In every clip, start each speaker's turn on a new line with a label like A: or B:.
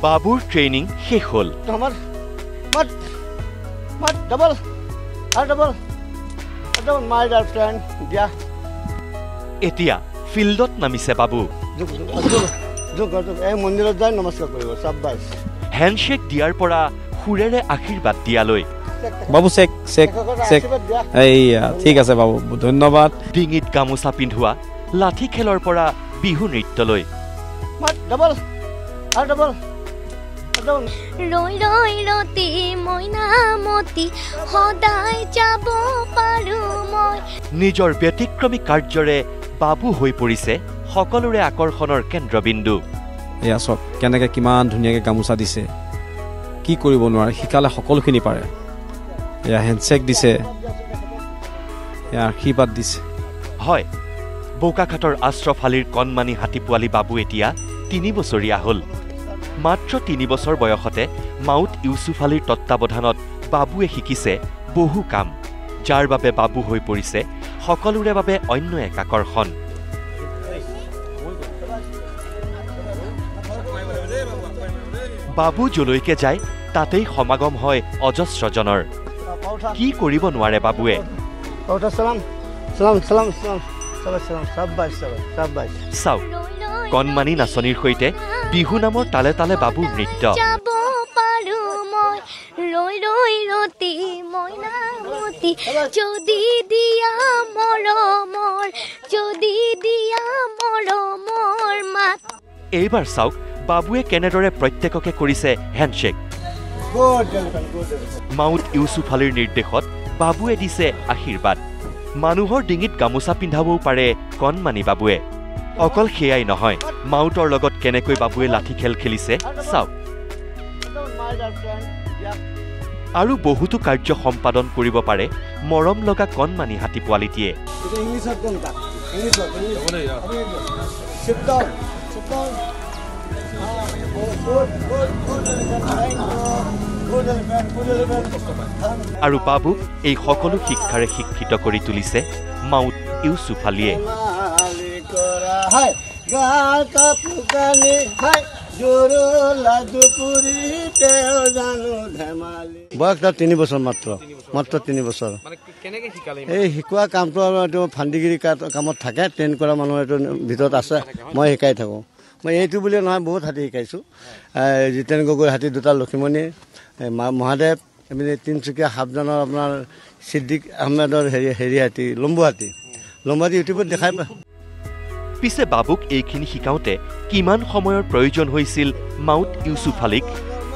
A: বাবুৰ ট্ৰেইনিং শেষ হ'ল। এতিয়া ফিল্ডত নামিছে বাবু।
B: মন্দিৰত যাই নমস্কাৰ কৰিব।
A: হেণ্ডশ্বেক দিয়াৰ পৰা সুৰেৰে আশীৰ্বাদ দিয়ালৈ।
C: বাবু চেক চেক চেক এইয়া ঠিক আছে বাবু, ধন্যবাদ।
A: ডিঙিত গামোচা পিন্ধোৱা, লাঠি খেলৰ পৰা বিহু নৃত্যলৈ। নিজৰ ব্যতিক্ৰমী কাৰ্যৰে বাবু হৈ পৰিছে সকলোৰে আকৰ্ষণৰ কেন্দ্ৰবিন্দু।
C: এয়া চাওক কেনেকৈ কিমান ধুনীয়াকৈ গামোচা দিছে, কি কৰিব নোৱাৰে, শিকালে সকলোখিনি পাৰে। এয়া হেণ্ডশ্বেক দিছে, এয়া আশীৰ্বাদ দিছে।
A: হয়, বোকাখাটৰ আশ্ৰফ আলীৰ কণমানি হাতী পোৱালি বাবু এতিয়া 3 বছৰীয়া হ'ল। মাত্ৰ 3 বছৰ বয়সতে মাউত ইউছুফ আলীৰ তত্বাৱধানত বাবুৱে শিকিছে বহু কাম, যাৰ বাবে বাবু হৈ পৰিছে সকলোৰে বাবে অন্য এক আকৰ্ষণ। বাবু যলৈকে যায় তাতেই সমাগম হয় অজস্ৰজনৰ। কি কৰিব নোৱাৰে বাবুৱে। চাওক, কণমানি নাচনীৰ সৈতে বিহু নামৰ তালে তালে বাবুৰ নৃত্য। এইবাৰ চাওক বাবুৱে কেনেদৰে প্ৰত্যেককে কৰিছে হেণ্ডশ্বেক। মাউত ইউছুফ আলীৰ নিৰ্দেশত বাবুৱে দিছে আশীৰ্বাদ। মানুহৰ ডিঙিত গামোচা পিন্ধাবও পাৰে কণমানি বাবুৱে। অকল সেয়াই নহয়, মাউতৰ লগত কেনেকৈ বাবুৱে লাঠি খেল খেলিছে চাওক। আৰু বহুতো কাৰ্য সম্পাদন কৰিব পাৰে মৰম লগা কণমানি হাতী পোৱালিটিয়ে। আৰু বাবুক এই সকলো শিক্ষাৰে শিক্ষিত কৰি তুলিছে মাউত ইউছুফ আলীয়ে।
B: বয়স 3 বছৰ মাত্ৰ 3 বছৰ। এই শিকোৱা কামটো এইটো ফান্দিগিৰি কামত থাকে, ট্ৰেইন কৰা মানুহ এইটো ভিতৰত আছে, মই শিকাই থাকোঁ। মই এইটো বুলিয়ে নহয়, বহুত হাতী শিকাইছোঁ। জিতেন গগৈ হাতী 2টা, লক্ষীমণি মহাদেৱ, এপিনে তিনিচুকীয়া সাবজানৰ আপোনাৰ ছিদ্দিক আহমেদৰ হেৰি হাতী, লম্বু হাতী ইউটিউবত দেখাই পায়।
A: পিছে বাবুক এইখিনি শিকাওঁতে কিমান সময়ৰ প্ৰয়োজন হৈছিল মাউত ইউছুফ আলীক,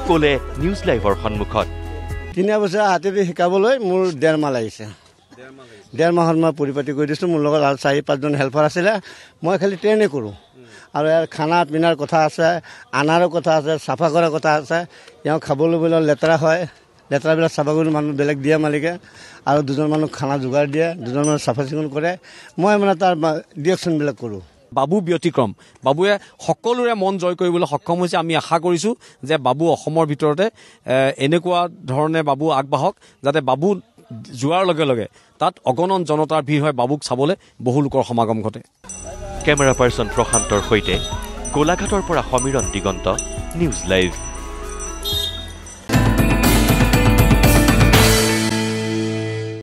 A: ক'লে নিউজ লাইভৰ সন্মুখত।
B: 3 বছৰ হাতীটো শিকাবলৈ মোৰ 1.5 মাহ লাগিছে। 1.5 মাহত মই পৰিপাটি কৰি দিছোঁ। মোৰ লগত আৰু 4-5জন হেল্পাৰ আছিলে। মই খালি ট্ৰেইনে কৰোঁ। আৰু ইয়াৰ খানা পিনাৰ কথা আছে, আনাৰো কথা আছে, চাফা কৰাৰ কথা আছে। ইয়াক খাবলৈ বোলে লেতেৰা হয়, লেতেৰাবিলাক চাফা কৰি মানুহ বেলেগ দিয়ে মালিকে, আৰু 2জন মানুহ খানা যোগাৰ দিয়ে, 2জন মানুহ চাফা চিকুণ কৰে। মই মানে তাৰ ডিৰেকশ্যনবিলাক কৰোঁ।
C: বাবু ব্যতিক্ৰম, বাবুৱে সকলোৰে মন জয় কৰিবলৈ সক্ষম হৈছে। আমি আশা কৰিছোঁ যে বাবু অসমৰ ভিতৰতে এনেকুৱা ধৰণে বাবু আগবাঢ়ক, যাতে বাবু যোৱাৰ লগে লগে তাত অগণন জনতাৰ ভিৰ হয়, বাবুক চাবলৈ বহু লোকৰ সমাগম ঘটে।
A: কেমেৰা পাৰ্চন প্ৰশান্তৰ সৈতে গোলাঘাটৰ পৰা সমীৰণ দিগন্ত, নিউজ লাইভ।